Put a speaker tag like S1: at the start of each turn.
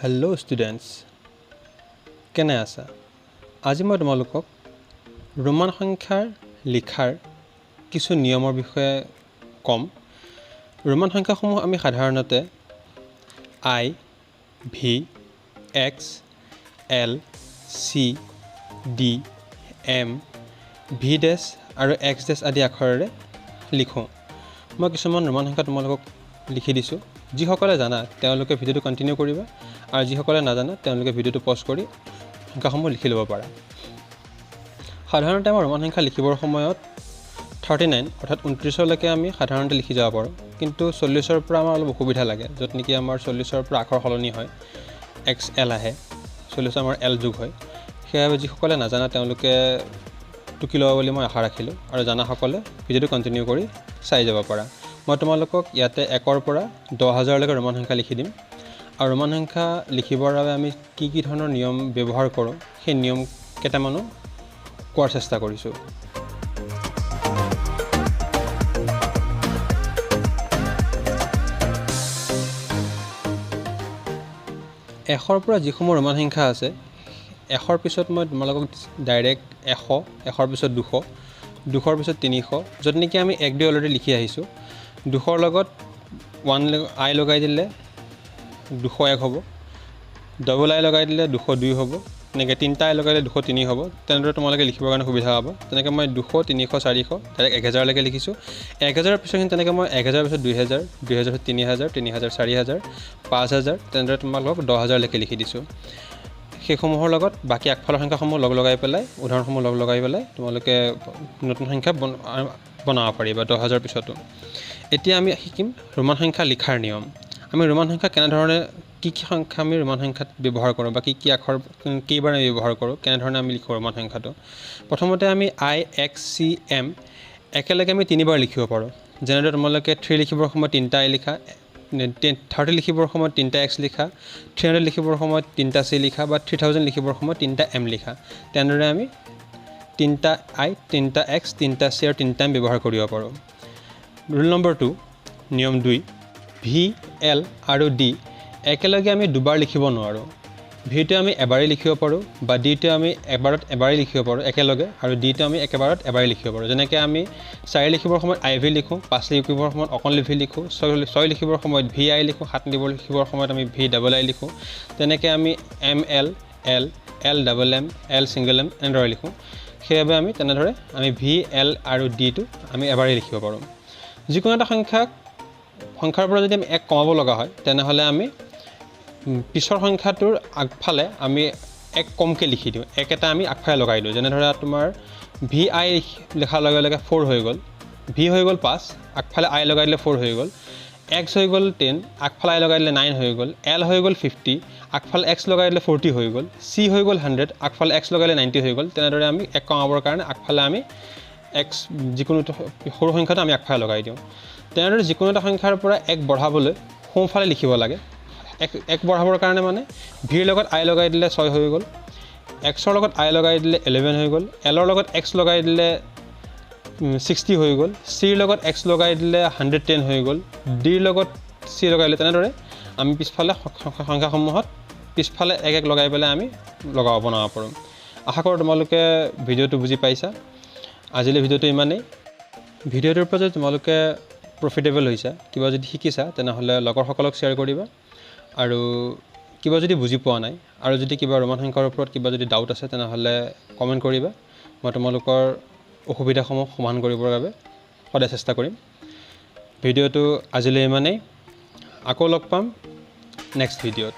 S1: Hello students, কেনে আছা? আজি মই তোমালোকক ৰোমান সংখ্যাৰ লিখাৰ কিছু নিয়মৰ বিষয়ে কম। ৰোমান সংখ্যাসমূহ আমি সাধাৰণতে I, V, X, L, C, D, M, V dash আৰু X dash আদি আখৰেৰে লিখোঁ। মই কিছুমান ৰোমান সংখ্যা তোমালোকক লিখি দিছোঁ। যিসকলে জানা তেওঁলোকে ভিডিঅ'টো কণ্টিনিউ কৰিবা আৰু যিসকলে নাজানা তেওঁলোকে ভিডিঅ'টো পজ কৰি সংখ্যাসমূহ লিখি ল'ব পাৰা। সাধাৰণতে আমাৰ ৰোমান সংখ্যা লিখিবৰ সময়ত 39 অৰ্থাৎ 29লৈকে আমি সাধাৰণতে লিখি যাব পাৰোঁ, কিন্তু 40ৰ পৰা আমাৰ অলপ অসুবিধা লাগে, য'ত নেকি আমাৰ 40ৰ পৰা আখৰ সলনি হয়, XL আহে, 40 আমাৰ L যোগ হয়। সেইবাবে যিসকলে নাজানা তেওঁলোকে টুকি ল'ব বুলি মই আশা ৰাখিলোঁ আৰু জানাসকলে ভিডিঅ'টো কণ্টিনিউ কৰি চাই যাব পাৰা। মই তোমালোকক ইয়াতে 1ৰ পৰা 10,000লৈকে ৰোমান সংখ্যা লিখি দিম আৰু ৰোমান সংখ্যা লিখিবৰ বাবে আমি কি ধৰণৰ নিয়ম ব্যৱহাৰ কৰোঁ সেই নিয়ম কেইটামানো কোৱাৰ চেষ্টা কৰিছোঁ। এশৰ পৰা যিসমূহ ৰোমান সংখ্যা আছে, 100ৰ পিছত মই তোমালোকক ডাইৰেক্ট 100, 100ৰ পিছত 200, 200ৰ পিছত 300, য'ত নেকি আমি 1 দি অলৰেডি লিখি আহিছোঁ। 200ৰ লগত 1 I লগাই দিলে 201 হ'ব, ডবল I লগাই দিলে 202 হ'ব, তেনেকৈ 3টা I লগাই দিলে 203 হ'ব। তেনেদৰে তোমালোকে লিখিবৰ কাৰণে সুবিধা হ'ব। তেনেকৈ মই 200, 300, 400 ডাইৰেক্ট 1000লৈকে লিখিছোঁ। 1000ৰ পিছতখিনি তেনেকৈ মই 1000ৰ পিছত 2000, 2000ৰ পিছত 3000, 3000, 4000, 5000, তেনেদৰে তোমালোকক 10,000লৈকে লিখি দিছোঁ। সেইসমূহৰ লগত বাকী আগফালৰ সংখ্যাসমূহ লগাই পেলাই, উদাহৰণসমূহ লগাই পেলাই তোমালোকে নতুন সংখ্যা বনাব পাৰিবা 10,000ৰ পিছতো। এতিয়া আমি শিকিম ৰোমান সংখ্যা লিখাৰ নিয়ম। আমি ৰোমান সংখ্যা কেনেধৰণে কি সংখ্যা আমি ৰোমান সংখ্যাত ব্যৱহাৰ কৰোঁ বা কি আখৰ কেইবাৰ আমি ব্যৱহাৰ কৰোঁ, কেনেধৰণে আমি লিখোঁ ৰোমান সংখ্যাটো। প্ৰথমতে আমি I, X, C, M একেলগে আমি 3বাৰ লিখিব পাৰোঁ। যেনেদৰে তোমালোকে 3 লিখিবৰ সময়ত 3টা I লিখা, 30 লিখিবৰ সময়ত 3টা X লিখা, 300 লিখিবৰ সময়ত 3টা C লিখা বা 3000 লিখিবৰ সময়ত 3টা M লিখা। তেনেদৰে আমি 3টা I, 3টা X, 3টা C আৰু 3টা M ব্যৱহাৰ কৰিব পাৰোঁ। ৰুল নম্বৰ 2, নিয়ম 2, V, L আৰু D একেলগে আমি দুবাৰ লিখিব নোৱাৰোঁ। ভিটো আমি এবাৰেই লিখিব পাৰোঁ বা ডিটো আমি এবাৰেই লিখিব পাৰোঁ একেলগে, আৰু ডিটো আমি একেবাৰত এবাৰেই লিখিব পাৰোঁ। যেনেকৈ আমি 4 লিখিবৰ সময়ত IV লিখোঁ, 5 লিখিবৰ সময়ত অকল V লিখোঁ, 6 লিখিবৰ সময়ত VI লিখোঁ, 7 লিখিবৰ সময়ত আমি VII লিখোঁ। তেনেকৈ আমি ML, L, LMM, L single M এনেদৰে লিখোঁ। সেইবাবে আমি তেনেদৰে V, L আৰু Dটো আমি এবাৰেই লিখিব পাৰোঁ। যিকোনো এটা সংখ্যাৰ পৰা যদি আমি 1 কমাব লগা হয়, তেনেহ'লে আমি পিছৰ সংখ্যাটোৰ আগফালে আমি 1 কমকৈ লিখি দিওঁ, 1 এটা আমি আগফালে লগাই দিওঁ। যেনে ধৰা তোমাৰ VI লিখাৰ লগে লগে 4 হৈ গ'ল, V হৈ গ'ল 5, আগফালে I লগাই দিলে 4 হৈ গ'ল, X হৈ গ'ল 10, আগফালে I লগাই দিলে 9 হৈ গ'ল, L হৈ গ'ল 50, আগফালে X লগাই দিলে 40 হৈ গ'ল, C হৈ গ'ল 100, আগফালে X লগাই দিলে 90 হৈ গ'ল। তেনেদৰে আমি 1 কমাবৰ কাৰণে আগফালে আমি X যিকোনো সৰু সংখ্যাটো আমি আগফালে লগাই দিওঁ। তেনেদৰে যিকোনো এটা সংখ্যাৰ পৰা 1 বঢ়াবলৈ সোঁফালে লিখিব লাগে। 1 বঢ়াবৰ কাৰণে মানে ভিৰ লগত I লগাই দিলে 6 হৈ গ'ল, Xৰ লগত I লগাই দিলে 11 হৈ গ'ল, Lৰ লগত X লগাই দিলে 60 হৈ গ'ল, Cৰ লগত X লগাই দিলে 110 হৈ গ'ল, Dৰ লগত C লগাই দিলে। তেনেদৰে আমি পিছফালে সংখ্যাসমূহত পিছফালে 1 লগাই পেলাই আমি বনাব পাৰোঁ। আশা কৰোঁ তোমালোকে ভিডিঅ'টো বুজি পাইছা। আজিলৈ ভিডিঅ'টো ইমানেই। ভিডিঅ'টোৰ পৰা যদি তোমালোকে প্ৰফিটেবল হৈছা, কিবা যদি শিকিছা, তেনেহ'লে লগৰসকলক শ্বেয়াৰ কৰিবা। আৰু কিবা যদি বুজি পোৱা নাই আৰু যদি কিবা ৰোমান সংখ্যাৰ ওপৰত কিবা যদি ডাউট আছে, তেনেহ'লে কমেণ্ট কৰিবা। মই তোমালোকৰ অসুবিধাসমূহ সমাধান কৰিবৰ বাবে সদায় চেষ্টা কৰিম। ভিডিঅ'টো আজিলৈ ইমানেই। আকৌ লগ পাম নেক্সট ভিডিঅ'ত।